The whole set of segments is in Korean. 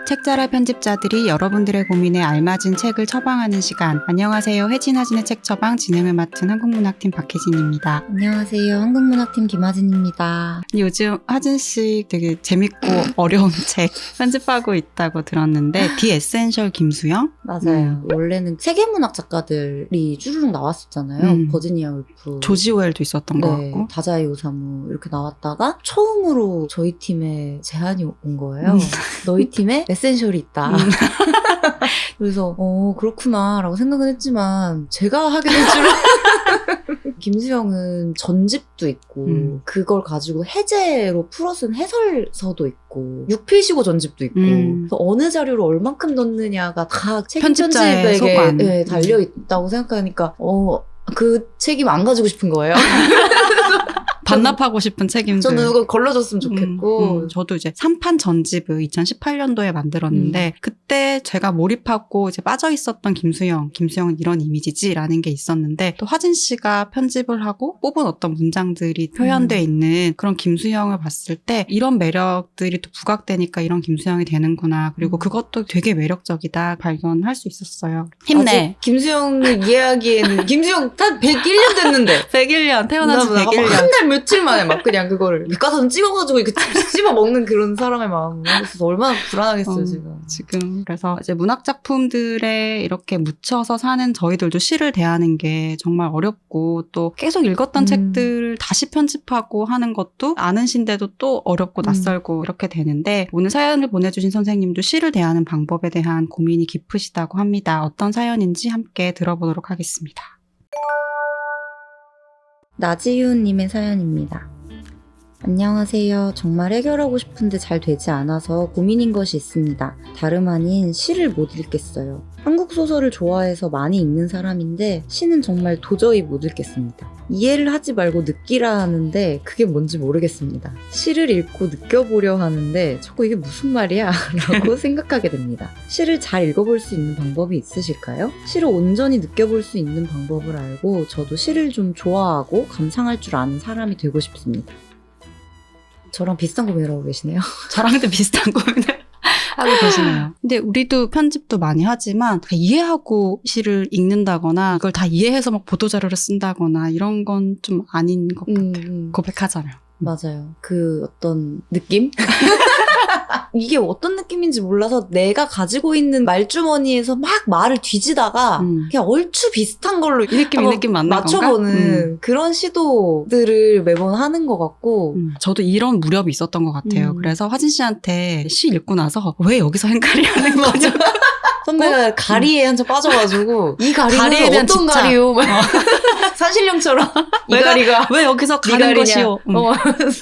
책자랄 편집자들이 여러분들의 고민에 알맞은 책을 처방하는 시간. 안녕하세요. 혜진하진의 책 처방 진행을 맡은 한국문학팀 박혜진입니다. 안녕하세요. 한국문학팀 김하진입니다. 요즘 하진씨 되게 재밌고 어려운 책 편집하고 있다고 들었는데 디 에센셜 김수영? 맞아요. 원래는 세계문학 작가들이 쭈루룩 나왔었잖아요. 버지니아 울프, 조지 오웰도 있었던 것 같고 다자이 오사무 이렇게 나왔다가 처음으로 저희 팀에 제안이 온 거예요. 너희 팀에 에센셜이 있다. 그래서 그렇구나 라고 생각은 했지만 제가 하게 될 줄은 김수영은 전집도 있고 그걸 가지고 해제로 풀어쓴 해설서도 있고 6필시고 전집도 있고 그래서 어느 자료를 얼만큼 넣느냐가 다 책임 편집에게 달려있다고 생각하니까 그 책임 안 가지고 싶은 거예요. 반납하고 싶은 책임들. 저는 누가 걸러줬으면 좋겠고. 저도 이제 3판 전집을 2018년도에 만들었는데 그때 제가 몰입하고 이제 빠져 있었던 김수영은 이런 이미지지라는 게 있었는데 또 화진 씨가 편집을 하고 뽑은 어떤 문장들이 표현되어 있는 그런 김수영을 봤을 때 이런 매력들이 또 부각되니까 이런 김수영이 되는구나. 그리고 그것도 되게 매력적이다 발견할 수 있었어요. 힘내. 김수영을 이해하기에는 김수영 딱 101년 됐는데 101년 태어난 지 101년. 한 달 며칠 만에 막 그냥 그거를 백과사전 찍어가지고 이렇게 씹어 먹는 그런 사람의 마음. 그래서 얼마나 불안하겠어요, 지금. 그래서 이제 문학 작품들에 이렇게 묻혀서 사는 저희들도 시를 대하는 게 정말 어렵고 또 계속 읽었던 책들을 다시 편집하고 하는 것도 아는 시인데도 또 어렵고 낯설고 이렇게 되는데 오늘 사연을 보내주신 선생님도 시를 대하는 방법에 대한 고민이 깊으시다고 합니다. 어떤 사연인지 함께 들어보도록 하겠습니다. 나지윤님의 사연입니다. 안녕하세요. 정말 해결하고 싶은데 잘 되지 않아서 고민인 것이 있습니다. 다름 아닌 시를 못 읽겠어요. 한국 소설을 좋아해서 많이 읽는 사람인데 시는 정말 도저히 못 읽겠습니다. 이해를 하지 말고 느끼라 하는데 그게 뭔지 모르겠습니다. 시를 읽고 느껴보려 하는데 저거 이게 무슨 말이야? 라고 생각하게 됩니다. 시를 잘 읽어볼 수 있는 방법이 있으실까요? 시를 온전히 느껴볼 수 있는 방법을 알고 저도 시를 좀 좋아하고 감상할 줄 아는 사람이 되고 싶습니다. 저랑 비슷한 고민을 하고 계시네요. 저랑도 비슷한 고민을 하고 계시네요. 근데 우리도 편집도 많이 하지만 이해하고 시를 읽는다거나 이걸 다 이해해서 막 보도자료를 쓴다거나 이런 건 좀 아닌 것 같아요. 고백하자면. 맞아요. 그 어떤 느낌? 이게 어떤 느낌인지 몰라서 내가 가지고 있는 말주머니에서 막 말을 뒤지다가 그냥 얼추 비슷한 걸로 이 느낌 맞는 맞춰보는 그런 시도들을 매번 하는 것 같고 저도 이런 무렵이 있었던 것 같아요. 그래서 화진 씨한테 시 읽고 나서 왜 여기서 헷갈리는 거죠? 선배가 가리에 한참 빠져가지고 이 가리는 어떤 집착. 가리요? 산신령처럼 이 가리가 왜 여기서 가는 것이요?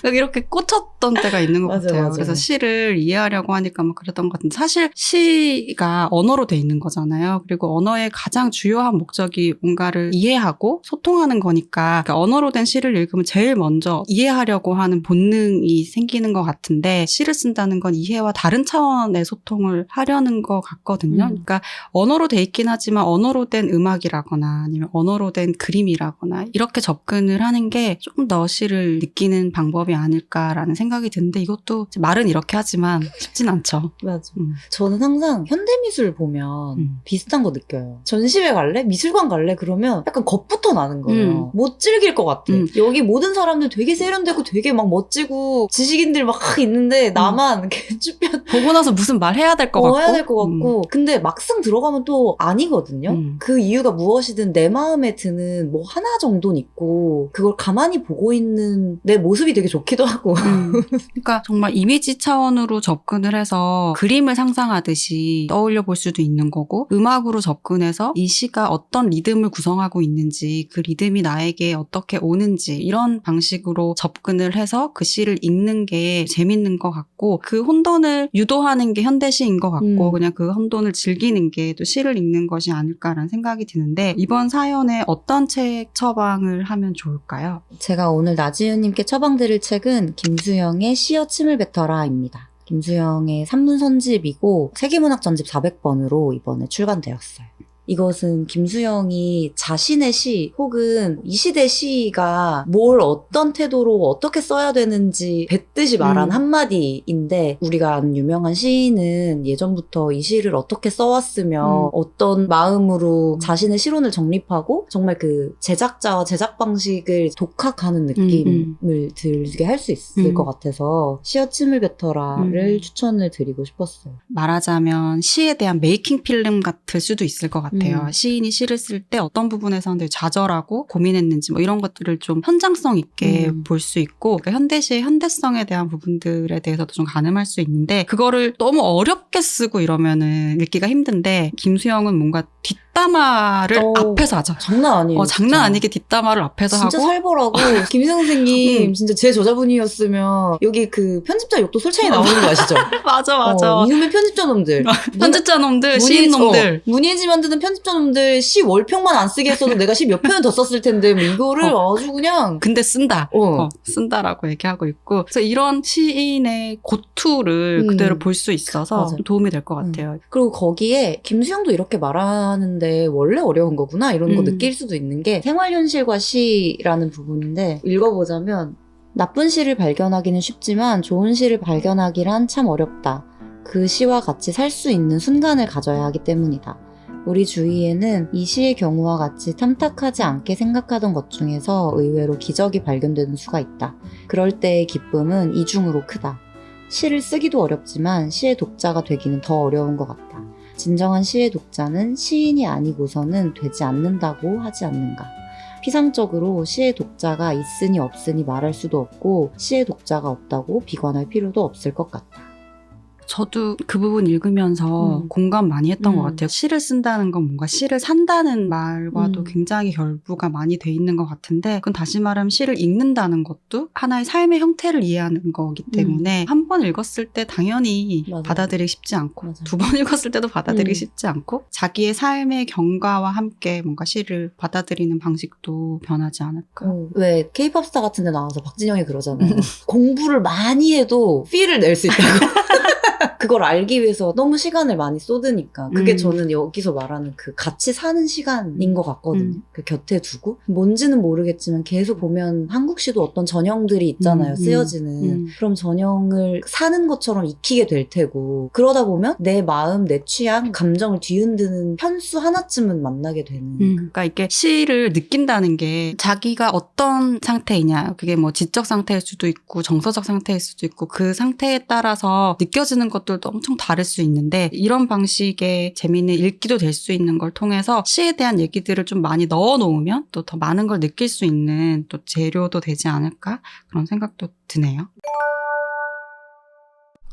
이렇게 꽂혔던 때가 있는 것 같아요. 맞아요. 그래서 시를 이해하려고 하니까 막 그랬던 것 같은데 사실 시가 언어로 돼 있는 거잖아요. 그리고 언어의 가장 주요한 목적이 뭔가를 이해하고 소통하는 거니까 그러니까 언어로 된 시를 읽으면 제일 먼저 이해하려고 하는 본능이 생기는 것 같은데 시를 쓴다는 건 이해와 다른 차원의 소통을 하려는 것 같거든요. 그러니까 언어로 돼 있긴 하지만 언어로 된 음악이라거나 아니면 언어로 된 그림이라거나 이렇게 접근을 하는 게 좀 더 시를 느끼는 방법이 아닐까라는 생각이 드는데 이것도 말은 이렇게 하지만 쉽진 않죠. 맞아. 저는 항상 현대미술 보면 비슷한 거 느껴요. 전시회 갈래? 미술관 갈래? 그러면 약간 겁부터 나는 거예요. 못 즐길 것 같아. 여기 모든 사람들 되게 세련되고 되게 막 멋지고 지식인들 막 있는데 나만 주변 보고 나서 무슨 말 해야 될 것 같고 해야 될 것 같고 근데 막상 들어가면 또 아니거든요. 그 이유가 무엇이든 내 마음에 드는 뭐 하나 정도는 있고 그걸 가만히 보고 있는 내 모습이 되게 좋기도 하고 그러니까 정말 이미지 차원으로 접근을 해서 그림을 상상하듯이 떠올려 볼 수도 있는 거고 음악으로 접근해서 이 시가 어떤 리듬을 구성하고 있는지 그 리듬이 나에게 어떻게 오는지 이런 방식으로 접근을 해서 그 시를 읽는 게 재밌는 것 같고 그 혼돈을 유도하는 게 현대시인 것 같고 그냥 그 혼돈을 즐기는 게 또 시를 읽는 것이 아닐까라는 생각이 드는데 이번 사연에 어떤 책 처방을 하면 좋을까요? 제가 오늘 나지윤님께 처방드릴 책은 김수영의 시여 침을 뱉어라입니다. 김수영의 산문 선집이고 세계문학 전집 400번으로 이번에 출간되었어요. 이것은 김수영이 자신의 시 혹은 이 시대 시가 뭘 어떤 태도로 어떻게 써야 되는지 뱉듯이 말한 한마디인데 우리가 아는 유명한 시인은 예전부터 이 시를 어떻게 써왔으며 어떤 마음으로 자신의 시론을 정립하고 정말 그 제작자와 제작 방식을 독학하는 느낌을 들게 할 수 있을 것 같아서 시어 침을 뱉어라를 추천을 드리고 싶었어요. 말하자면 시에 대한 메이킹 필름 같을 수도 있을 것 같아요. 시인이 시를 쓸 때 어떤 부분에서 되게 좌절하고 고민했는지 뭐 이런 것들을 좀 현장성 있게 볼 수 있고 그러니까 현대시의 현대성에 대한 부분들에 대해서도 좀 가늠할 수 있는데 그거를 너무 어렵게 쓰고 이러면은 읽기가 힘든데 김수영은 뭔가 뒷담화를 앞에서 하죠. 장난 아니에요. 장난 아니게 뒷담화를 앞에서 진짜 하고 살벌하고 김수영 선생님 진짜 제 저자분이었으면 여기 그 편집자 욕도 솔찬히 나오는 거 아시죠? 맞아. 이놈의 편집자 놈들. 편집자 놈들, 시인 놈들. 문예지 만드는 편집자 놈들 시 월평만 안 쓰게 했어도 내가 시 몇 편은 더 썼을 텐데 뭐 이거를 아주 그냥 근데 쓴다. 쓴다라고 얘기하고 있고 그래서 이런 시인의 고투를 그대로 볼 수 있어서 좀 도움이 될 것 같아요. 그리고 거기에 김수영도 이렇게 말하는데 원래 어려운 거구나 이런 거 느낄 수도 있는 게 생활현실과 시라는 부분인데 읽어보자면 나쁜 시를 발견하기는 쉽지만 좋은 시를 발견하기란 참 어렵다. 그 시와 같이 살 수 있는 순간을 가져야 하기 때문이다. 우리 주위에는 이 시의 경우와 같이 탐탁하지 않게 생각하던 것 중에서 의외로 기적이 발견되는 수가 있다. 그럴 때의 기쁨은 이중으로 크다. 시를 쓰기도 어렵지만 시의 독자가 되기는 더 어려운 것 같다. 진정한 시의 독자는 시인이 아니고서는 되지 않는다고 하지 않는가. 피상적으로 시의 독자가 있으니 없으니 말할 수도 없고 시의 독자가 없다고 비관할 필요도 없을 것 같다. 저도 그 부분 읽으면서 공감 많이 했던 것 같아요. 시를 쓴다는 건 뭔가 시를 산다는 말과도 굉장히 결부가 많이 돼 있는 것 같은데 그건 다시 말하면 시를 읽는다는 것도 하나의 삶의 형태를 이해하는 거기 때문에 한 번 읽었을 때 당연히 받아들이기 쉽지 않고 두 번 읽었을 때도 받아들이기 쉽지 않고 자기의 삶의 경과와 함께 뭔가 시를 받아들이는 방식도 변하지 않을까. 왜 K-pop 스타 같은 데 나와서 박진영이 그러잖아요. 공부를 많이 해도 필을 낼 수 있다고. 그걸 알기 위해서 너무 시간을 많이 쏟으니까 그게 저는 여기서 말하는 그 같이 사는 시간인 것 같거든요. 그 곁에 두고 뭔지는 모르겠지만 계속 보면 한국시도 어떤 전형들이 있잖아요. 쓰여지는 그럼 전형을 사는 것처럼 익히게 될 테고 그러다 보면 내 마음, 내 취향, 감정을 뒤흔드는 편수 하나쯤은 만나게 되는 그러니까 이게 시를 느낀다는 게 자기가 어떤 상태이냐 그게 뭐 지적 상태일 수도 있고 정서적 상태일 수도 있고 그 상태에 따라서 느껴지는 것들도 엄청 다를 수 있는데 이런 방식의 재미있는 읽기도 될 수 있는 걸 통해서 시에 대한 얘기들을 좀 많이 넣어 놓으면 또 더 많은 걸 느낄 수 있는 또 재료도 되지 않을까 그런 생각도 드네요.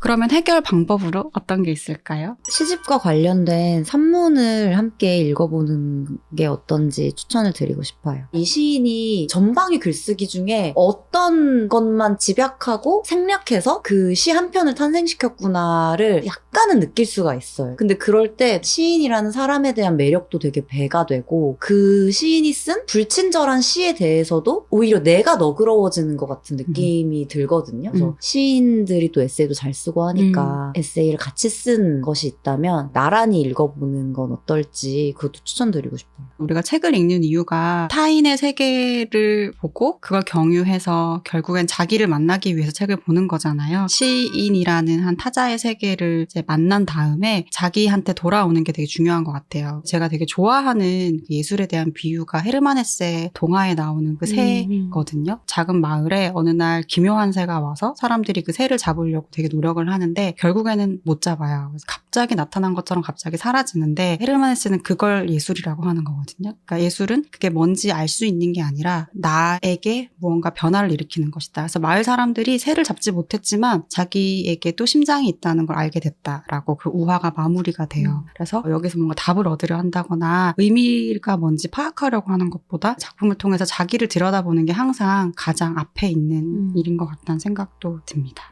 그러면 해결 방법으로 어떤 게 있을까요? 시집과 관련된 산문을 함께 읽어보는 게 어떤지 추천을 드리고 싶어요. 이 시인이 전방위 글쓰기 중에 어떤 것만 집약하고 생략해서 그 시 한 편을 탄생시켰구나를 약간은 느낄 수가 있어요. 근데 그럴 때 시인이라는 사람에 대한 매력도 되게 배가 되고 그 시인이 쓴 불친절한 시에 대해서도 오히려 내가 너그러워지는 것 같은 느낌이 들거든요. 그래서 시인들이 또 에세이도 잘 쓰고 하니까 에세이를 같이 쓴 것이 있다면 나란히 읽어보는 건 어떨지 그것도 추천드리고 싶어요. 우리가 책을 읽는 이유가 타인의 세계를 보고 그걸 경유해서 결국엔 자기를 만나기 위해서 책을 보는 거잖아요. 시인이라는 한 타자의 세계를 이제 만난 다음에 자기한테 돌아오는 게 되게 중요한 것 같아요. 제가 되게 좋아하는 예술에 대한 비유가 헤르만 헤세의 동화에 나오는 그 새거든요. 작은 마을에 어느 날 기묘한 새가 와서 사람들이 그 새를 잡으려고 되게 노력을 하는데 결국에는 못 잡아요. 그래서 갑자기 나타난 것처럼 갑자기 사라지는데 헤르만 헤세는 그걸 예술이라고 하는 거거든요. 그러니까 예술은 그게 뭔지 알 수 있는 게 아니라 나에게 무언가 변화를 일으키는 것이다. 그래서 마을 사람들이 새를 잡지 못했지만 자기에게도 심장이 있다는 걸 알게 됐다라고 그 우화가 마무리가 돼요. 그래서 여기서 뭔가 답을 얻으려 한다거나 의미가 뭔지 파악하려고 하는 것보다 작품을 통해서 자기를 들여다보는 게 항상 가장 앞에 있는 일인 것 같다는 생각도 듭니다.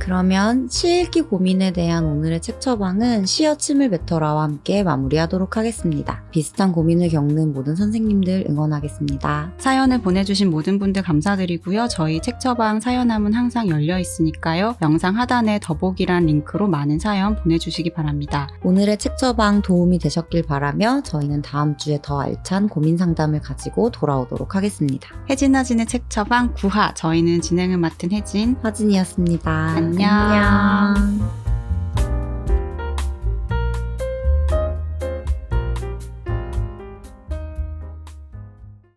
그러면 시 읽기 고민에 대한 오늘의 책 처방은 시어 침을 뱉어라와 함께 마무리하도록 하겠습니다. 비슷한 고민을 겪는 모든 선생님들 응원하겠습니다. 사연을 보내주신 모든 분들 감사드리고요. 저희 책 처방 사연함은 항상 열려 있으니까요. 영상 하단에 더보기란 링크로 많은 사연 보내주시기 바랍니다. 오늘의 책 처방 도움이 되셨길 바라며 저희는 다음 주에 더 알찬 고민 상담을 가지고 돌아오도록 하겠습니다. 혜진아진의 책 처방 9화 저희는 진행을 맡은 혜진 화진이었습니다. 안녕. 안녕.